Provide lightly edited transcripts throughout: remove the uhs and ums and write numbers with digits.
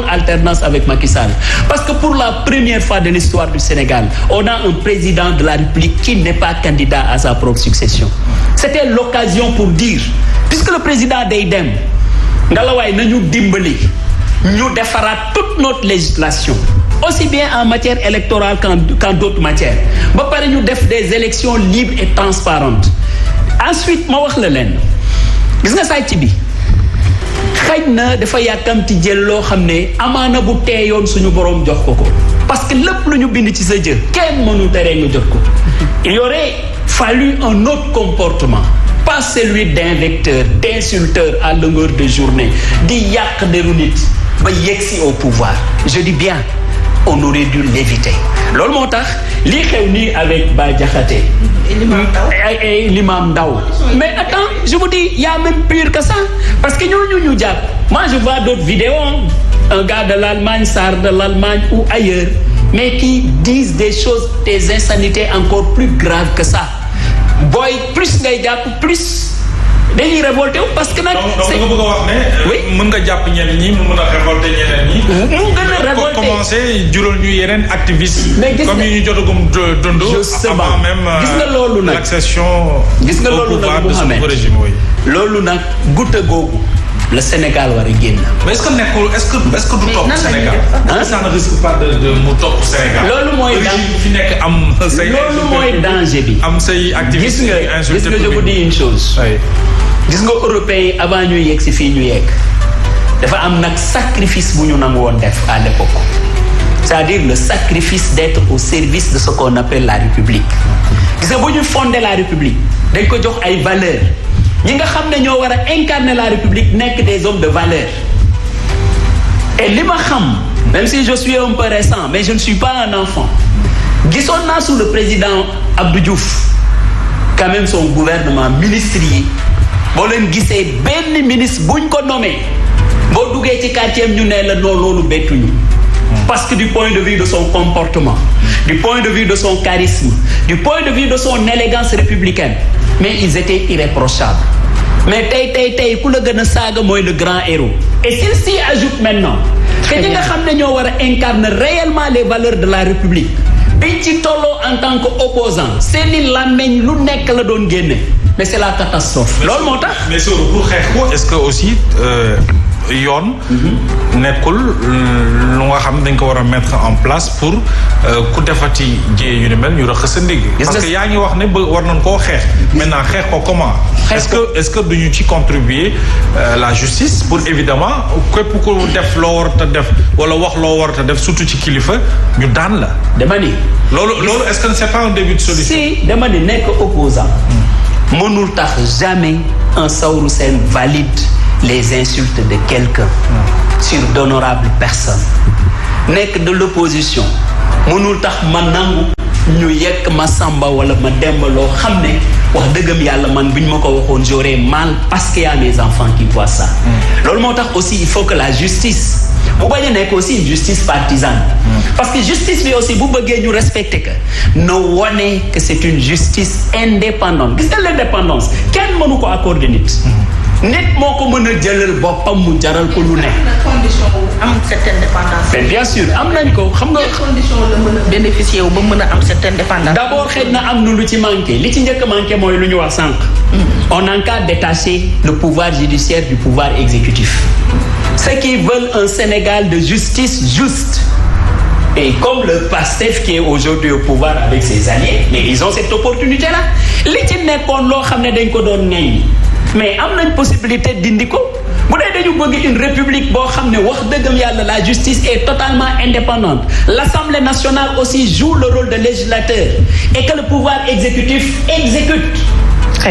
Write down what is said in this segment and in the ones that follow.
alternance avec Macky Sall. Parce que pour la première fois de l'histoire du Sénégal, on a un président de la République qui n'est pas candidat à sa propre succession. C'était l'occasion pour dire, puisque le président day dem ngalawaay nañu dimbali ñu defaraat toute notre législation aussi bien en matière électorale qu'en d'autres matières ba pare ñu def des élections libres et transparentes. Ensuite ma wax la leen gis nga sàcc bi xëy na dafa yàkkamti jël loo xam ne amaana bu teeyoon suñu borom jox ko parce que lépp lu ñu bind ci sa jë kenn mënu tere nga jot ko. Il y aurait fallu un autre comportement, pas celui d'invecteur, d'insulteur à longueur de journée, di yàq deru nit ba yegsi au pouvoir. Je dis bien, on aurait dû l'éviter. Loolu moo tax lii xew nii avec Bah Diakhaté et l'imam Ndao. Mais attends, je vous dis, il y a même pire que ça. Parce que ñu jàpp. Moi, je vois d'autres vidéos, un gars de l'Allemagne, Sarr de l'Allemagne ou ailleurs, mais qui disent des choses, des insanités encore plus graves que ça. Boy, plus ngay jàpp plus dañuy révolté parce que nag. donc da nga bëgg a wax ne. oui mën nga jàpp ñenn ñi mu mën a révolté ñeneen ñi. mu gën a révolté commencé jural ñu yeneen activistes. mais gis comme yi ñu jotagum dund. avant même gis nga loolu nag l'accession gis nga loolu au pouvoir nag de ce régime. loolu nag goutte googu le Sénégal war a génn. mais est-ce que nekkul est-ce que du topp Sénégal. ça ne risque pas de mu topp Sénégal. loolu mooy fi nekk am say. loolu mooy danger bi. am say activistes gis nga je vous dis une chose. gis nga européens yi avant ñuy yegg si fii ñu yegg dafa am nag sacrifice bu ñu nangu woon def à l'époque. C'est-à-dire le sacrifice d'être au service de ce qu'on appelle la République. gis nga bu ñu fonder la République dañ ko jox ay valeurs. ñi nga xam ne ñoo war a incarner la République nekk des hommes de valeur. Et li ma xam même si je suis un peu récent mais je ne suis pas un enfant gisoon naa sous le président Abdou Diouf quand même son gouvernement ministre yi boo leen gisee benn ministre buñ ko nommé boo duggee ci quartier ñu ne la non loolu bettuñu parce que du point de vue de son comportement du point de vue de son charisme du point de vue de son élégance républicaine mais ils étaient irréprochables. Mais tey ku la gën a saaga mooy le grand héros. Et s'il s'y ajoute maintenant que ñi nga xam ne ñoo war a incarner réellement les valeurs de la République biñ ci tolloo en tant que opposant seeni làmmeñ lu nekk la doon génne mais c'est la catastrophe. loolu moo tax mais pour xeex ko est-ce que aussi yoon nekkul lu nga xam dañ ko war a mettre en place pour ku defati jiyee yu ni mel ñu rëq sa ndigg parce que yaa ngi wax ne ba war nañ koo xeex maintenant xeex ko comment est-ce que duñu ci contribuer la justice pour évidemment képp ku def loo warta def wala wax loo warta def surtout ci kilifa ñu daan la dama ni loolu est-ce que c'est pas un début de solution si dama ni nekk opposant mënul tax jamais un Saourou Sène valide les insultes de quelqu'un sur d'honorables personnes nekk de l'opposition mënul tax ma nangu ñu yekk ma Samba wala ma Demba loo xam ne wax dëggam yàlla man bu ñu ma ko waxoon j'aurais mal parce qu'il y a mes enfants qui voient ça loolu moo tax aussi il faut que la justice bu bañ a nekk aussi une justice partisane parce que justice bi aussi bu bëggee ñu respecter que na wone que c'est une justice indépendante gis nga l'indépendance kenn mënu ko accorder nit moo ko mën a jëlal boppam mu jaral ko lu ne. condition am cette indépendance. mais bien sûr am nañ ko xam nga. condition la mën a bénéficier wu ba mën a am cette indépendance. d'abord xëy na am na lu ci manqué li ci njëkk manqué mooy lu ñu wax sànq. on n'a qu'à détacher le pouvoir judiciaire du pouvoir exécutif. ceux qui veulent un Sénégal de justice juste. Et comme le PASTEF qui est aujourd'hui au pouvoir avec ses alliés mais ils ont cette opportunité-là li ci nekkoon loo xam ne dañ ko doon ŋaññi mais am nañ possibilité dindi ko bu dee dañu bëgg une république boo xam ne wax dëggam yàlla la justice est totalement indépendante l'Assemblée nationale aussi joue le rôle de législateur et que le pouvoir exécutif exécute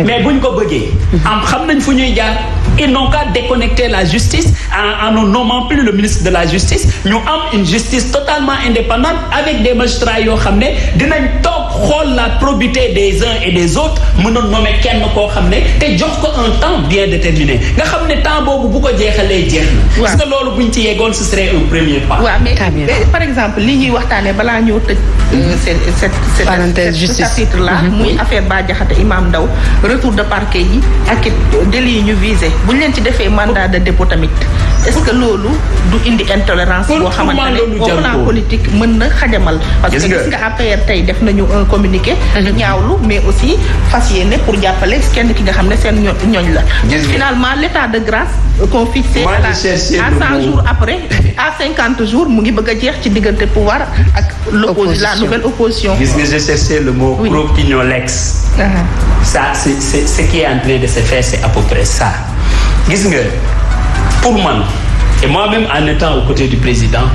mais buñ ko bëggee am xam nañ fu ñuy jaar ils n'ont qu'à déconnecter la justice en ne nommant plus le ministre de la justice ñu am une justice totalement indépendante avec des magistrats yoo xam ne dinañ toog xool la probité des uns et des autres mën a nommer kenn koo xam ne te jox ko un temps bien déterminé nga xam ne temps boobu bu ko jeexalee jeex na. parce que loolu buñ ci yeggoon ce serait un premier pas. waaw mais par exemple li ñuy waxtaanee balaa ñëw tëj. ce chapitre là. muy affaire Bah Diakhaté Imam Ndao retour de parquet yi ak délit yi ñu visé bu ñu leen ci defee mandat de dépôt tamit est-ce que loolu du indi intolérance boo xamante ne au plan politique mën na xajamal parce que gis nga APR tey def nañu un communiqué ñaawlu mais aussi fas yéene pour jàppale kenn ki nga xam ne seen ñooñ la finalement l'état de grâce qu'on fixé à 100 jours après à 50 jours mu ngi bëgg a jeex ci diggante pouvoir ak la nouvelle opposition. Gis nga j'ai cherché le mot propignolex. Ça c'est ce qui est en train de se faire, c'est à peu près ça. Gis nga pour man et moi-même en étant aux côtés du président,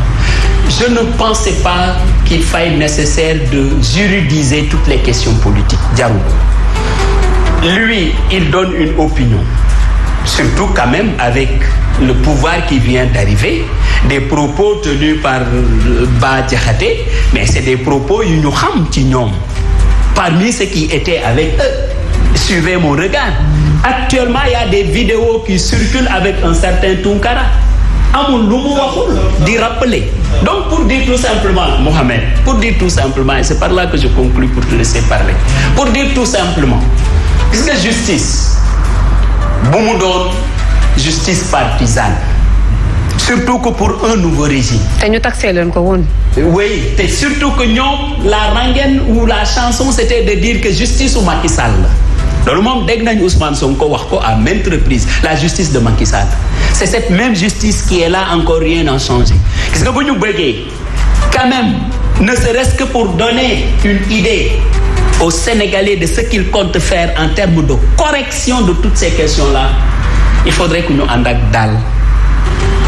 je ne pensais pas qu'il faille nécessaire de juridiser toutes les questions politiques. Jarul. Lui, il donne une opinion. Surtout quand même avec le pouvoir qui vient d'arriver, des propos tenus par Bah Diakhaté, mais c'est des propos yu ñu xam ci ñoom. Parmi ceux qui étaient avec eux, suivez mon regard. Actuellement, il y a des vidéos qui circulent avec un certain Tounkara. Amul lu mu waxul di rappeler. Donc pour dire tout simplement, Mohamed, pour dire tout simplement, et c'est par là que je conclue pour te laisser parler. Pour dire tout simplement, gis nga justice bu mu doon justice partisane. Surtout que pour un nouveau régime. te ñu taxé leen ko woon. Oui, te surtout que ñoom la rengaine ou la chanson c'était de dire que justice u Macky Sall la. loolu moom dégg nañu Ousmane Sonko wax ko à maintes reprises la justice de Macky Sall. C'est cette même justice qui est là, encore rien n'a changé. Gis nga bu ñu bëggee quand même ne serait-ce que pour donner une idée aux Sénégalais de ce qu'ils comptent faire en termes de correction de toutes ces questions-là, il faudrait que ñu ànd ak dal.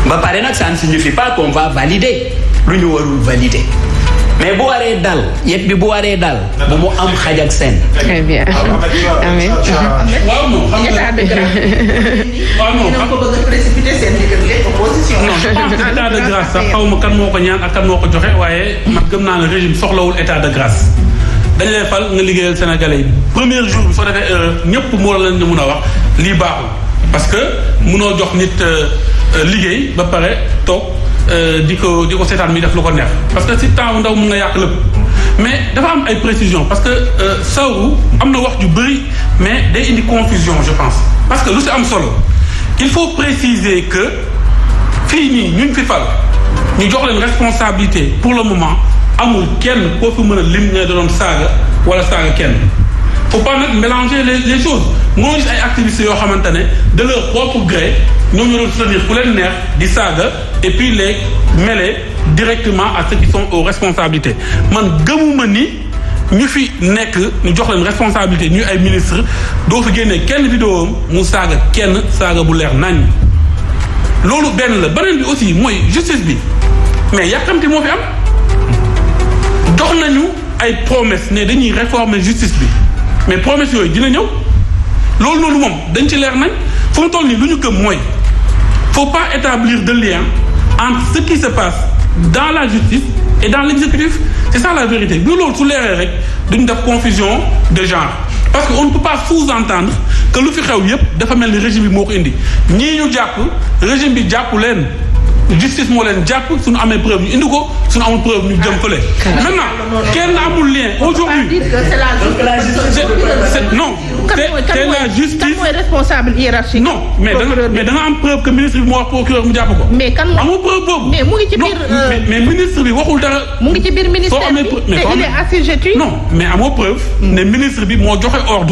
ba pare nag ça ne signifie pas qu'on va valider lu ñu warul valider mais bu waree dal yëpp bi bu waree dal bu mu am xaj ak seen. Très bien. Amiin. waaw non xam nga état de grâce. waaw non xam nga bëgg a précipiter seen diggante opposition. non je pense que état de grâce sax xaw ma kan moo ko ñaan ak kan moo ko joxe waaye man gëm naa ne régime soxlawul état de grâce. dañ lay fal nga liggéeyal Sénégalais yi premier jour bi soo defee erreur ñëpp moo la leen ñu mun a wax lii baaxul parce que munoo jox nit liggéey ba pare toog di ko seetaan mi def lu ko neex parce que si temps ndaw mun nga yàq lépp mais dafa am ay précisions parce que Saourou am na wax ju bëri mais day indi confusion je pense parce que lu si am solo il faut préciser que fii nii ñu fi fal ñu jox leen responsabilité pour le moment amul kenn koo fi mën a lim ne da doon saaga wala saaga kenn faut pas nag mélanger les choses moo gis ay activistes yoo xamante ne de leur propre gré ñoom ñoo doon soutenir ku leen neex di saaga et puis les mêler directement à ceux qui sont aux responsabilités man gëmuma ni ñu fi nekk ñu jox leen responsabilité ñu ay ministre doo fi génnee kenn vidéo am mu saaga kenn saaga bu leer nañ loolu benn la beneen bi aussi mooy justice bi mais yàkkamti moo fi am jox nañu ay promesses ne dañuy réformer justice bi mais promesses yooyu dina ñëw loolu noonu moom dañ ci leer nañ fu mu toll nii lu ñu gëm mooy faut pas établir de lien entre ce qui se passe dans la justice et dans l'exécutif c'est ça la vérité bu loolu su leeree rek duñu def confusion de genre parce que on ne peut pas sous-entendre que lu fi xew yépp dafa mel ni régime bi moo ko indi ñii ñu jàpp régime bi jàpp leen justice moo leen jàpp suñu amee preuve ñu indi ko suñu amul preuve ñu jëm fële. maintenant kenn amul lien aujourd'hui non c'est la justice kan mooy responsable hiérarchique. non mais da nga am preuve que ministre bi moo wax procureur mu jàpp ko. mais kan amul preuve boobu. mais mu ngi ci biir mais ministre bi waxul dara. mu ngi ci biir ministère bi te il est assujetti. non mais amoo preuve. ne ministre bi moo joxe ordre.